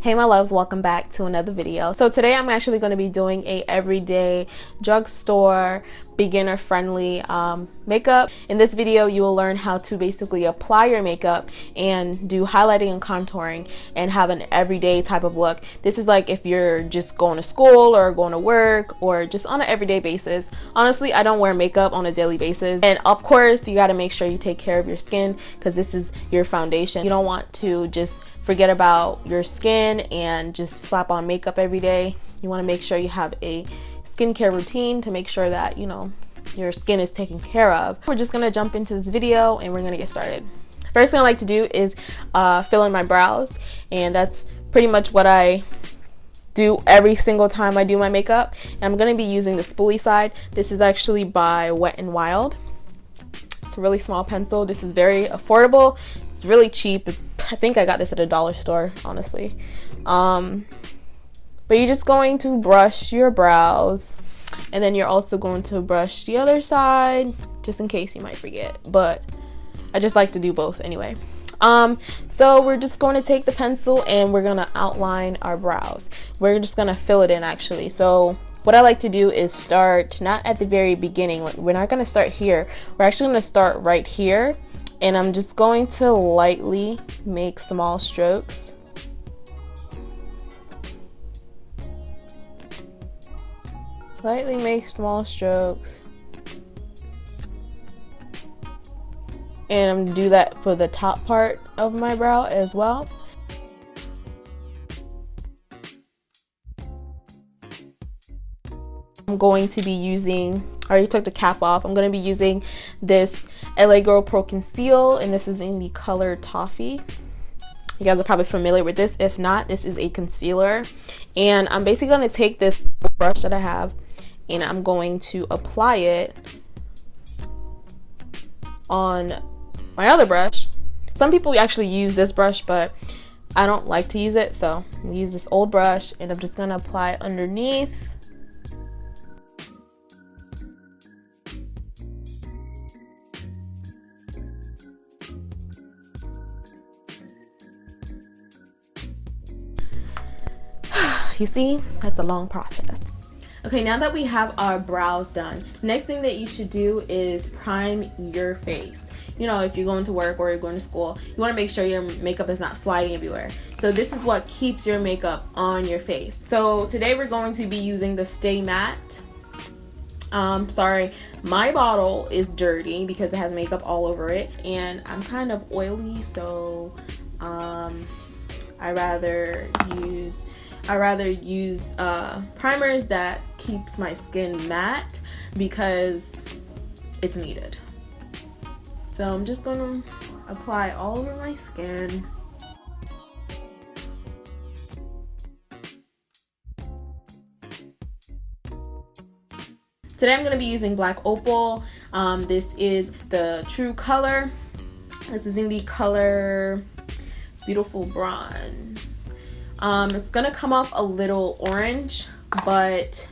Hey my loves, welcome back to another video. So today I'm actually going to be doing a everyday drugstore beginner friendly makeup. In this video you will learn how to basically apply your makeup and do highlighting and contouring and have an everyday type of look. This is like if you're just going to school or going to work or just on an everyday basis. Honestly, I don't wear makeup on a daily basis, and of course you got to make sure you take care of your skin because this is your foundation. You don't want to just forget about your skin and just slap on makeup every day. You want to make sure you have a skincare routine to make sure that, you know, your skin is taken care of. We're just going to jump into this video and we're going to get started. First thing I like to do is fill in my brows, and that's pretty much what I do every single time I do my makeup. And I'm going to be using the spoolie side. This is actually by Wet n Wild. It's a really small pencil. This is very affordable. It's really cheap. I think I got this at a dollar store, honestly. But you're just going to brush your brows, and then you're also going to brush the other side just in case you might forget, but I just like to do both anyway. So we're just going to take the pencil and we're going to outline our brows. We're just going to fill it in actually. So what I like to do is start not at the very beginning. We're not going to start here. We're actually going to start right here. And I'm just going to lightly make small strokes. Lightly make small strokes. And I'm going to do that for the top part of my brow as well. I'm going to be using, I already took the cap off, I'm going to be using this LA Girl Pro Conceal, and this is in the color Toffee. You guys are probably familiar with this. If not, this is a concealer. And I'm basically going to take this brush that I have and I'm going to apply it on my other brush. Some people actually use this brush, but I don't like to use it, so I'm going to use this old brush and I'm just going to apply it underneath. You see, that's a long process. Okay, now that we have our brows done, next thing that you should do is prime your face. You know, if you're going to work or you're going to school, you want to make sure your makeup is not sliding everywhere. So this is what keeps your makeup on your face. So today we're going to be using the Stay Matte. Sorry, my bottle is dirty because it has makeup all over it, and I'm kind of oily, so I rather use primers that keeps my skin matte because it's needed. So I'm just going to apply all over my skin. Today I'm going to be using Black Opal. This is the true color. This is in the color Beautiful Bronze. It's gonna come off a little orange, but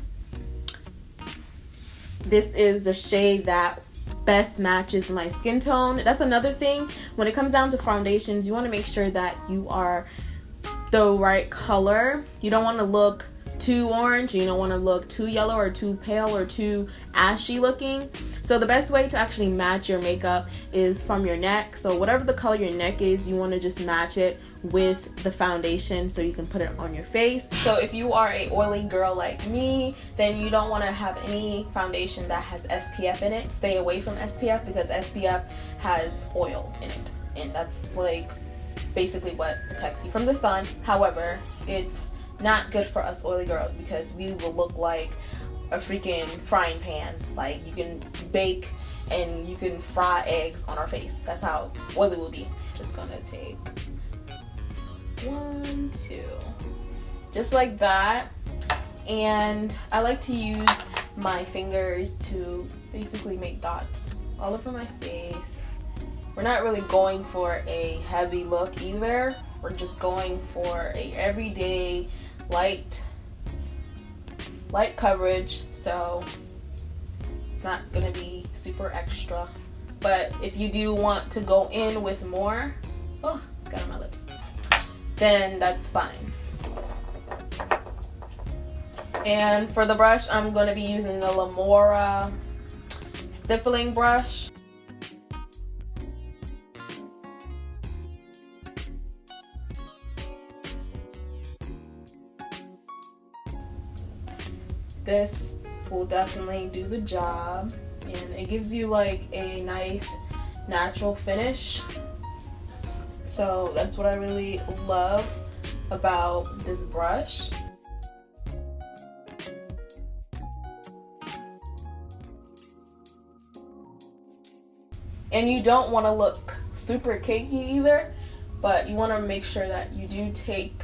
this is the shade that best matches my skin tone. That's another thing. When it comes down to foundations, you want to make sure that you are the right color. You don't want to look too orange, you don't want to look too yellow or too pale or too ashy looking. So the best way to actually match your makeup is from your neck. So whatever the color your neck is, you want to just match it with the foundation so you can put it on your face. So if you are a oily girl like me, then you don't want to have any foundation that has SPF in it. Stay away from SPF because SPF has oil in it, and that's like basically what protects you from the sun. However, it's not good for us oily girls because we will look like a freaking frying pan. Like, you can bake and you can fry eggs on our face. That's how oily we'll be. Just gonna take 1, 2, just like that. And I like to use my fingers to basically make dots all over my face. We're not really going for a heavy look either. We're just going for a everyday light coverage, so it's not gonna be super extra. But if you do want to go in with more, oh, got on my lips. then that's fine. And for the brush, I'm going to be using the Lamora stippling brush. This will definitely do the job, and it gives you like a nice natural finish. So that's what I really love about this brush. And you don't want to look super cakey either, but you want to make sure that you do take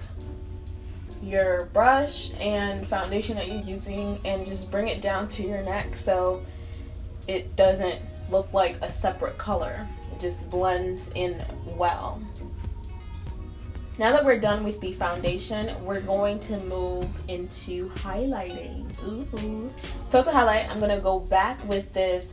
your brush and foundation that you're using and just bring it down to your neck so it doesn't look like a separate color. It just blends in well. Now that we're done with the foundation, we're going to move into highlighting. Ooh. So to highlight, I'm going to go back with this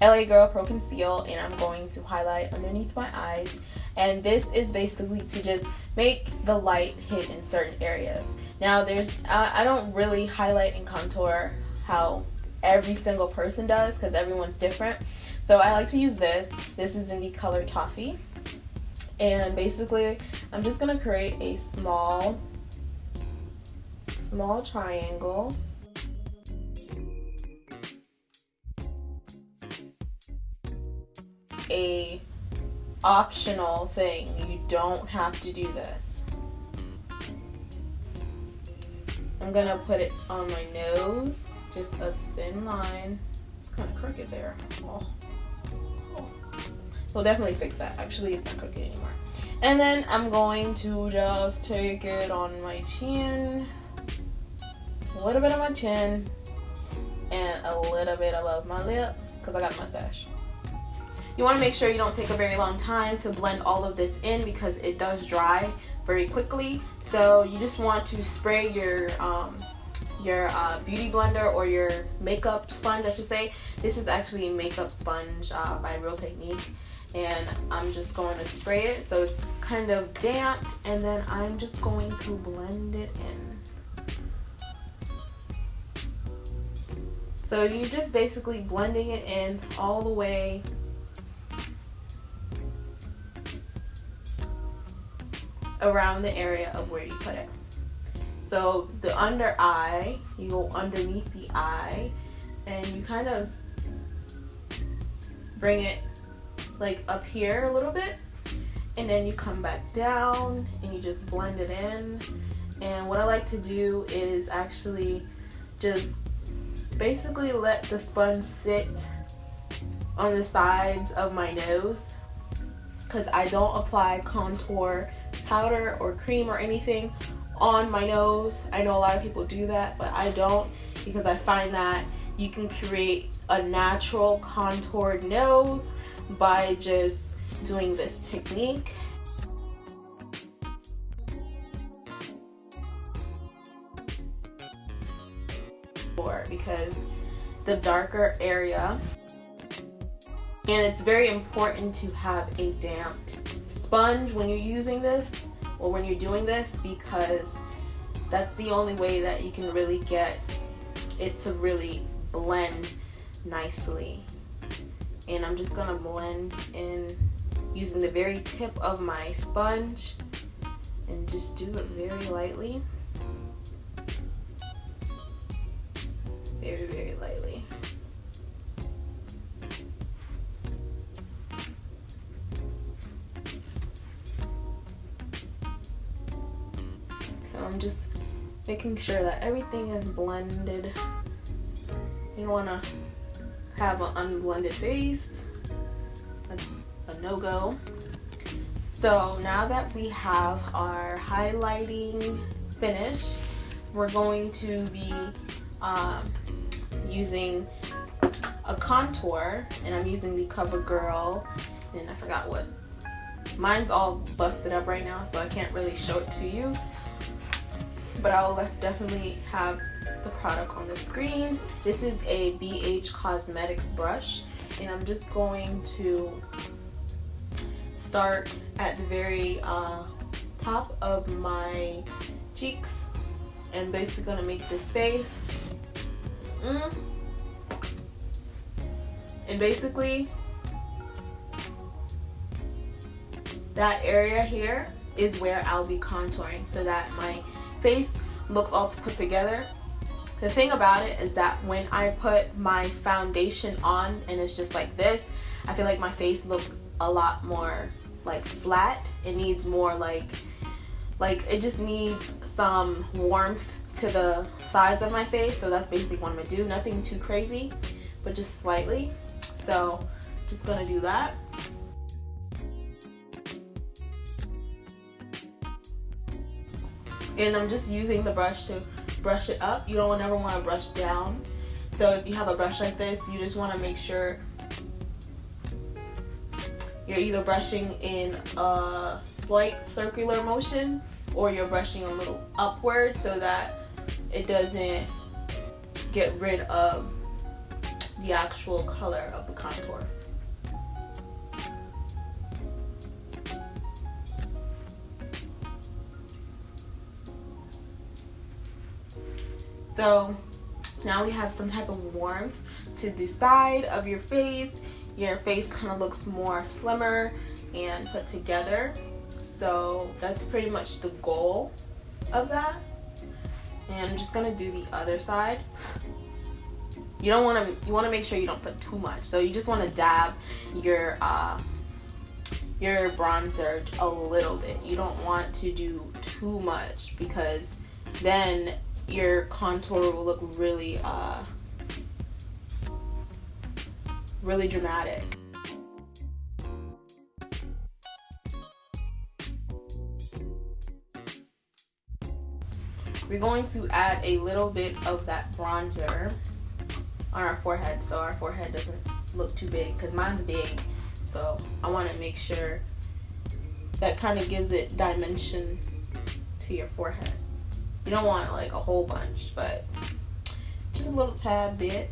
LA Girl Pro Conceal, and I'm going to highlight underneath my eyes. And this is basically to just make the light hit in certain areas. Now I don't really highlight and contour how every single person does because everyone's different. So I like to use this. This is in the color Toffee. And basically I'm just going to create a small triangle. A optional thing, you don't have to do this. I'm gonna put it on my nose, just a thin line. It's kind of crooked there. We'll definitely fix that. Actually, it's not crooked anymore. And then I'm going to just take it on my chin, a little bit on my chin, and a little bit above my lip because I got a mustache. You want to make sure you don't take a very long time to blend all of this in because it does dry very quickly. So you just want to spray your beauty blender or your makeup sponge, I should say. This is actually a makeup sponge by Real Technique, and I'm just going to spray it so it's kind of damp, and then I'm just going to blend it in. So you're just basically blending it in all the way around the area of where you put it. So the under eye, you go underneath the eye and you kind of bring it like up here a little bit, and then you come back down and you just blend it in. And what I like to do is actually just basically let the sponge sit on the sides of my nose because I don't apply contour powder or cream or anything on my nose. I know a lot of people do that, but I don't, because I find that you can create a natural contoured nose by just doing this technique. Because the darker area, and it's very important to have a damped sponge when you're using this or when you're doing this, because that's the only way that you can really get it to really blend nicely. And I'm just gonna blend in using the very tip of my sponge and just do it very lightly. Very, very lightly. So I'm just making sure that everything is blended. You don't want to have an unblended base. That's a no-go. So now that we have our highlighting finished, we're going to be using a contour, and I'm using the CoverGirl, and I forgot what. Mine's all busted up right now, so I can't really show it to you, but I'll definitely have the product on the screen. This is a BH Cosmetics brush, and I'm just going to start at the very top of my cheeks and basically gonna make this face. And basically that area here is where I'll be contouring so that my face looks all put together. The thing about it is that when I put my foundation on and it's just like this, I feel like my face looks a lot more like flat. It needs more like it just needs some warmth to the sides of my face. So that's basically what I'm gonna do. Nothing too crazy, but just slightly. So just gonna do that. And I'm just using the brush to brush it up. You don't ever want to brush down. So if you have a brush like this, you just want to make sure you're either brushing in a slight circular motion or you're brushing a little upward so that it doesn't get rid of the actual color of the contour. So now we have some type of warmth to the side of your face. Your face kind of looks more slimmer and put together. So that's pretty much the goal of that. And I'm just gonna do the other side. You want to make sure you don't put too much. So you just want to dab your bronzer a little bit. You don't want to do too much because then your contour will look really really dramatic. We're going to add a little bit of that bronzer on our forehead so our forehead doesn't look too big, because mine's big, so I want to make sure that kind of gives it dimension to your forehead. You don't want like a whole bunch, but just a little tad bit.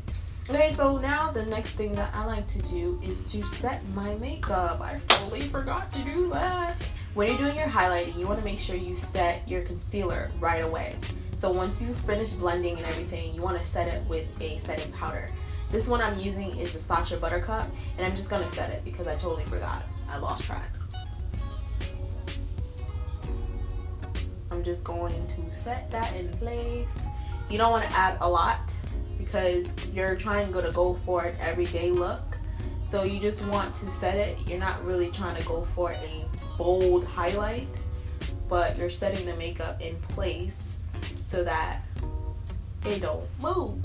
Okay, so now the next thing that I like to do is to set my makeup. I totally forgot to do that. When you're doing your highlighting, you want to make sure you set your concealer right away. So once you finish blending and everything, you want to set it with a setting powder. This one I'm using is the Sacha Buttercup, and I'm just going to set it because I totally forgot. I lost track. I'm just going to set that in place. You don't want to add a lot because you're trying to go for an everyday look. So you just want to set it. You're not really trying to go for a bold highlight, but you're setting the makeup in place so that it don't move.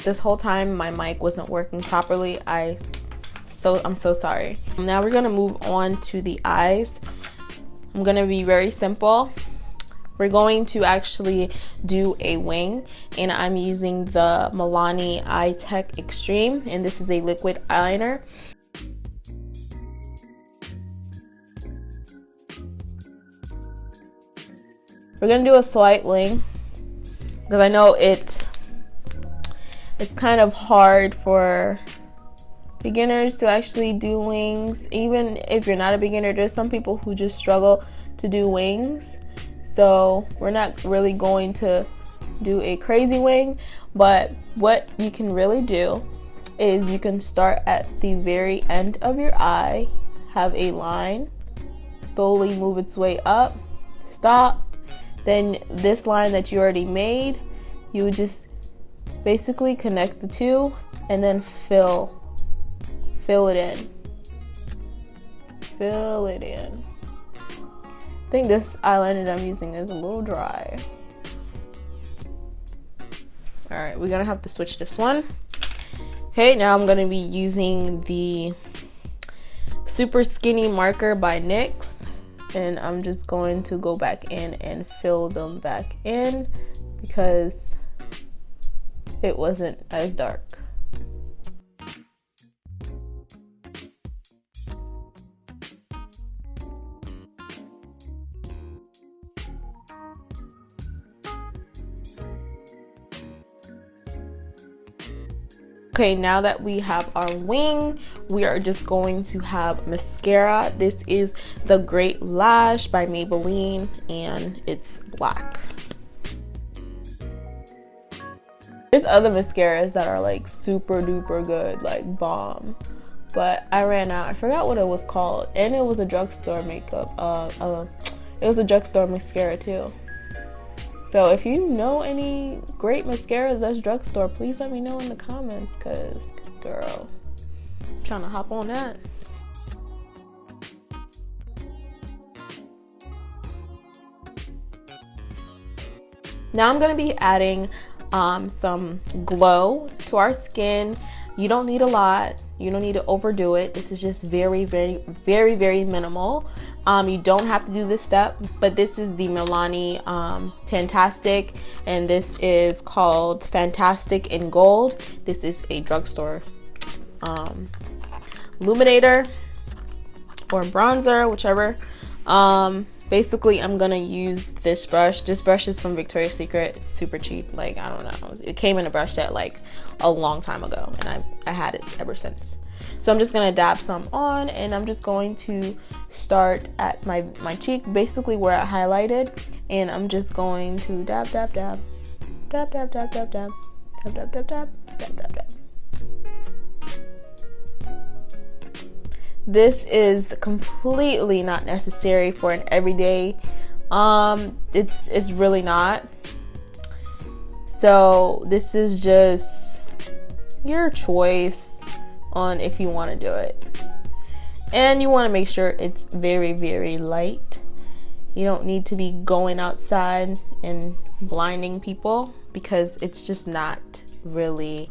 This whole time my mic wasn't working properly. I'm so sorry. Now we're gonna move on to the eyes. I'm gonna be very simple. We're going to actually do a wing, and I'm using the Milani Eye Tech Extreme, and this is a liquid eyeliner. We're gonna do a slight wing because I know it's kind of hard for beginners to actually do wings. Even if you're not a beginner, there's some people who just struggle to do wings. So we're not really going to do a crazy wing, but what you can really do is you can start at the very end of your eye, have a line, slowly move its way up, stop, then this line that you already made, you would just basically connect the two and then fill it in. Fill it in. I think this eyeliner that I'm using is a little dry. Alright, we're gonna have to switch this one. Okay, now I'm gonna be using the Super Skinny Marker by NYX, and I'm just going to go back in and fill them back in because it wasn't as dark. Okay, now that we have our wing, we are just going to have mascara. This is the Great Lash by Maybelline, and it's black. There's other mascaras that are like super duper good, like bomb, but I ran out. I forgot what it was called, and it was a drugstore makeup. It was a drugstore mascara too. So if you know any great mascaras that's drugstore, please let me know in the comments, cause girl, I'm trying to hop on that. Now I'm gonna be adding some glow to our skin. You don't need a lot. You don't need to overdo it. This is just very minimal. You don't have to do this step, but this is the Milani Fantastic, and this is called Fantastic in Gold. This is a drugstore illuminator or bronzer, whichever. Basically, I'm gonna use this brush. This brush is from Victoria's Secret. It's super cheap. Like, I don't know. It came in a brush set like a long time ago, and I had it ever since. So I'm just gonna dab some on, and I'm just going to start at my cheek, basically where I highlighted, and I'm just going to dab, dab, dab, dab, dab, dab, dab, dab, dab, dab, dab, dab, dab, dab, dab. This is completely not necessary for an everyday. It's really not. So this is just your choice on if you want to do it. And you want to make sure it's very light. You don't need to be going outside and blinding people, because it's just not really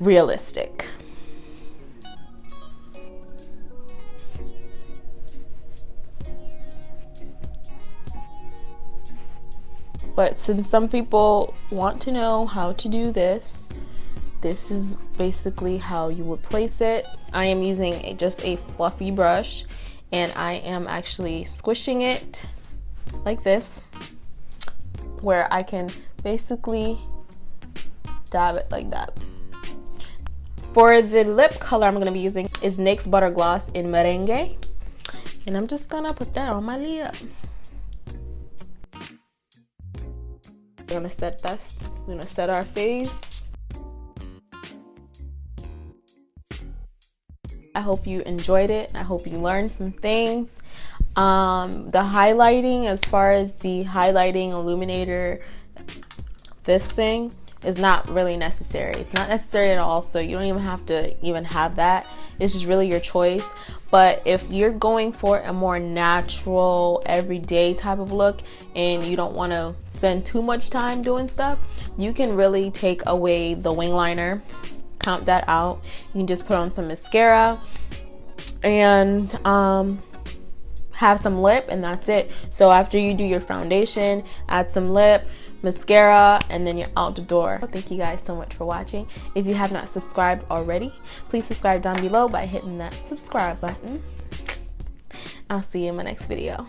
realistic. But since some people want to know how to do this, this is basically how you would place it. I am using just a fluffy brush, and I am actually squishing it like this, where I can basically dab it like that. For the lip color I'm going to be using is NYX Butter Gloss in Merengue, and I'm just going to put that on my lip. We're gonna set this. We're gonna set our face. I hope you enjoyed it. I hope you learned some things. The highlighting, as far as the highlighting illuminator, this thing is not really necessary. It's not necessary at all, so you don't even have to have that. It's just really your choice. But if you're going for a more natural, everyday type of look, and you don't want to spend too much time doing stuff, you can really take away the wing liner, count that out. You can just put on some mascara and have some lip, and that's it. So after you do your foundation, add some lip, mascara, and then you're out the door. Thank you guys so much for watching. If you have not subscribed already, please subscribe down below by hitting that subscribe button. I'll see you in my next video.